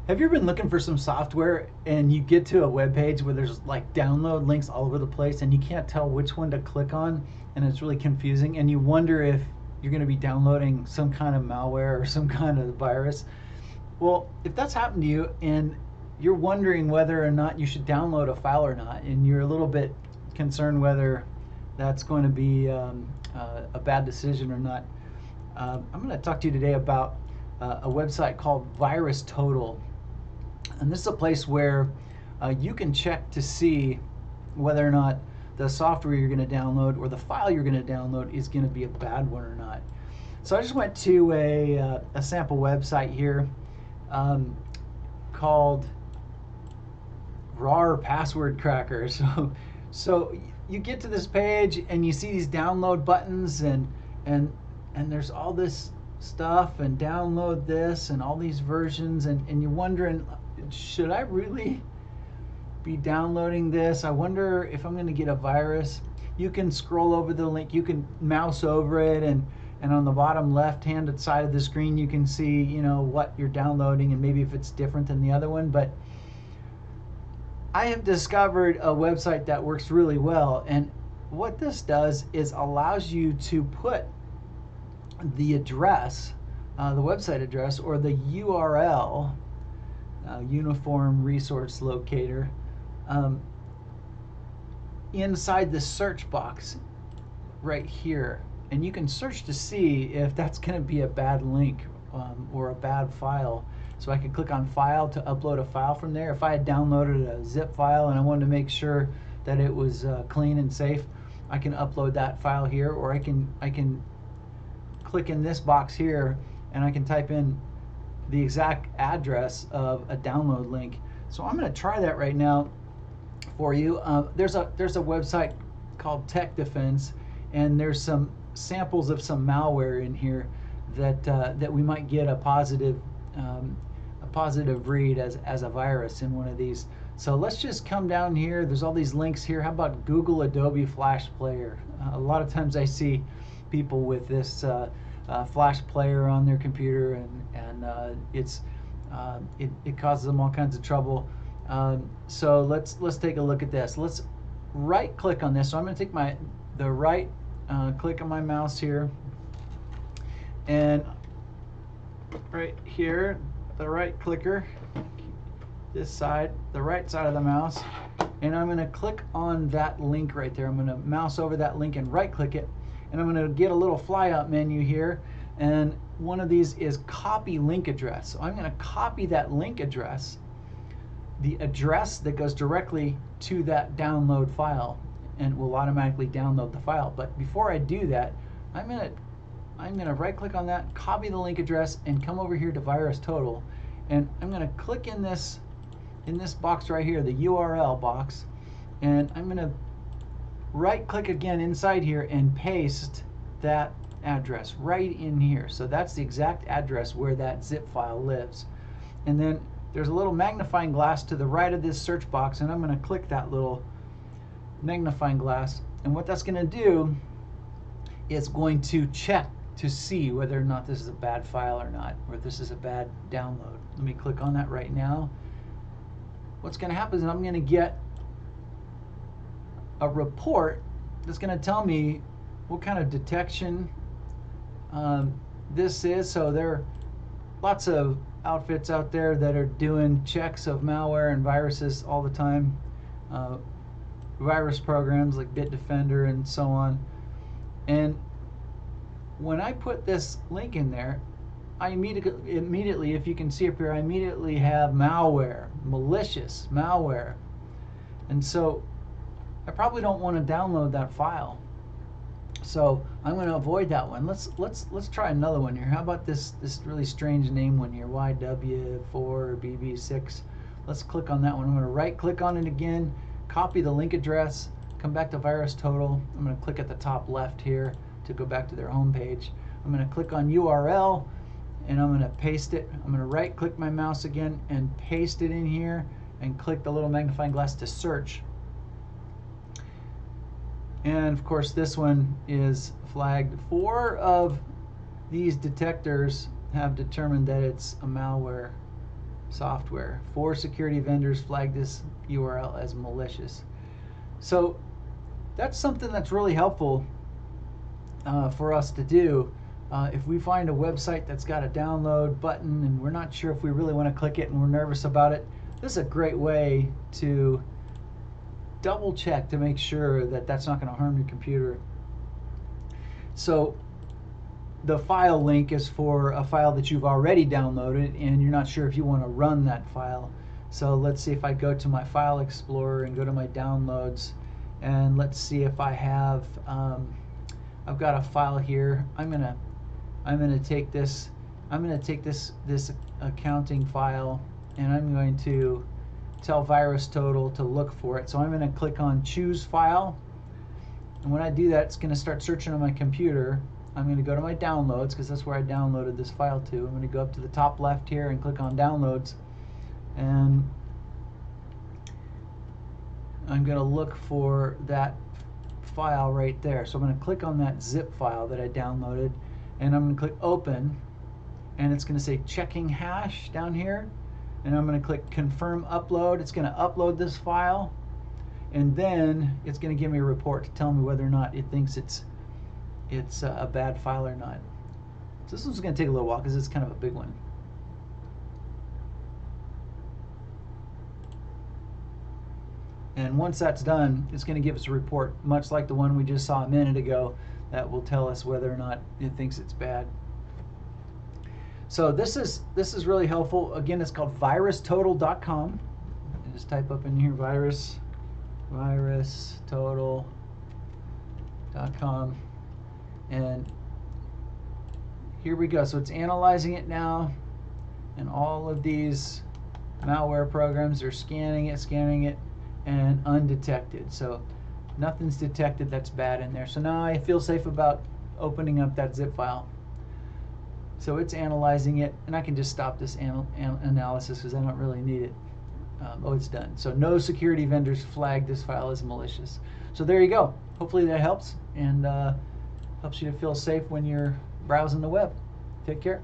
Have you ever been looking for some software and you get to a web page where there's like download links all over the place and you can't tell which one to click on and it's really confusing and you wonder if you're going to be downloading some kind of malware or some kind of virus? Well, if that's happened to you and you're wondering whether or not you should download a file or not, and you're a little bit concerned whether that's going to be a bad decision or not, I'm going to talk to you today about a website called VirusTotal. And this is a place where you can check to see whether or not the software you're going to download or the file you're going to download is going to be a bad one or not. So I just went to a sample website here called RAR Password Cracker. So you get to this page and you see these download buttons and there's all this stuff and download this and all these versions and you're wondering, should I really be downloading this? I wonder if I'm going to get a virus. You can scroll over the link, you can mouse over it, and on the bottom left hand side of the screen you can see, you know, what you're downloading and maybe if it's different than the other one. But I have discovered a website that works really well, and what this does is allows you to put the address, the website address, or the URL, Uniform Resource Locator, inside the search box right here. And you can search to see if that's going to be a bad link or a bad file. So I can click on File to upload a file from there. If I had downloaded a zip file and I wanted to make sure that it was clean and safe, I can upload that file here, or I can click in this box here and I can type in the exact address of a download link. So I'm going to try that right now for you. There's a website called Tech Defense, and there's some samples of some malware in here that we might get a positive read as a virus in one of these. So let's just come down here. There's all these links here. How about Google Adobe Flash Player? A lot of times I see people with this Flash Player on their computer, and it causes them all kinds of trouble. So let's take a look at this. Let's right click on this. So I'm going to take the right click on my mouse here, and right here, the right clicker, this side, the right side of the mouse, and I'm going to click on that link right there. I'm going to mouse over that link and right click it, and I'm going to get a little fly out menu here, and one of these is copy link address. So I'm going to copy that link address, the address that goes directly to that download file, and will automatically download the file. But before I do that, I'm going to right click on that, copy the link address, and come over here to VirusTotal, and I'm going to click in this box right here, the URL box, and I'm going to right click again inside here and paste that address right in here. So that's the exact address where that zip file lives. And then there's a little magnifying glass to the right of this search box, and I'm going to click that little magnifying glass, and what that's going to do is going to check to see whether or not this is a bad file or not, or if this is a bad download. Let me click on that right now. What's going to happen is I'm going to get a report that's going to tell me what kind of detection this is. So there are lots of outfits out there that are doing checks of malware and viruses all the time, virus programs like Bitdefender and so on. And when I put this link in there, I immediately, if you can see up here, I immediately have malware, malicious malware. And so I probably don't want to download that file. So I'm going to avoid that one. Let's try another one here. How about this really strange name one here, YW4BB6. Let's click on that one. I'm going to right click on it again, copy the link address, come back to VirusTotal. I'm going to click at the top left here to go back to their home page. I'm going to click on URL, and I'm going to paste it. I'm going to right click my mouse again and paste it in here, and click the little magnifying glass to search. And of course this one is flagged. 4 of these detectors have determined that it's a malware software. 4 security vendors flagged this URL as malicious. So that's something that's really helpful for us to do. If we find a website that's got a download button and we're not sure if we really want to click it and we're nervous about it, this is a great way to double check to make sure that that's not going to harm your computer. So the file link is for a file that you've already downloaded and you're not sure if you want to run that file. So let's see if I go to my file explorer and go to my downloads, and let's see if I have I've got a file here. I'm gonna take this this accounting file, and I'm going to tell VirusTotal to look for it. So I'm going to click on choose file, and when I do that, it's going to start searching on my computer. I'm going to go to my downloads because that's where I downloaded this file to. I'm going to go up to the top left here and click on downloads, and I'm going to look for that file right there. So I'm going to click on that zip file that I downloaded, and I'm going to click open, and it's going to say checking hash down here, and I'm going to click confirm upload. It's going to upload this file, and then it's going to give me a report to tell me whether or not it thinks it's a bad file or not. So this one's going to take a little while because it's kind of a big one. And once that's done, it's going to give us a report, much like the one we just saw a minute ago, that will tell us whether or not it thinks it's bad. So this is really helpful. Again, it's called VirusTotal.com. And just type up in here VirusTotal.com, and here we go. So it's analyzing it now, and all of these malware programs are scanning it, and undetected. So nothing's detected that's bad in there. So now I feel safe about opening up that zip file. So it's analyzing it, and I can just stop this analysis because I don't really need it. Oh, it's done. So no security vendors flagged this file as malicious. So there you go. Hopefully that helps, and helps you to feel safe when you're browsing the web. Take care.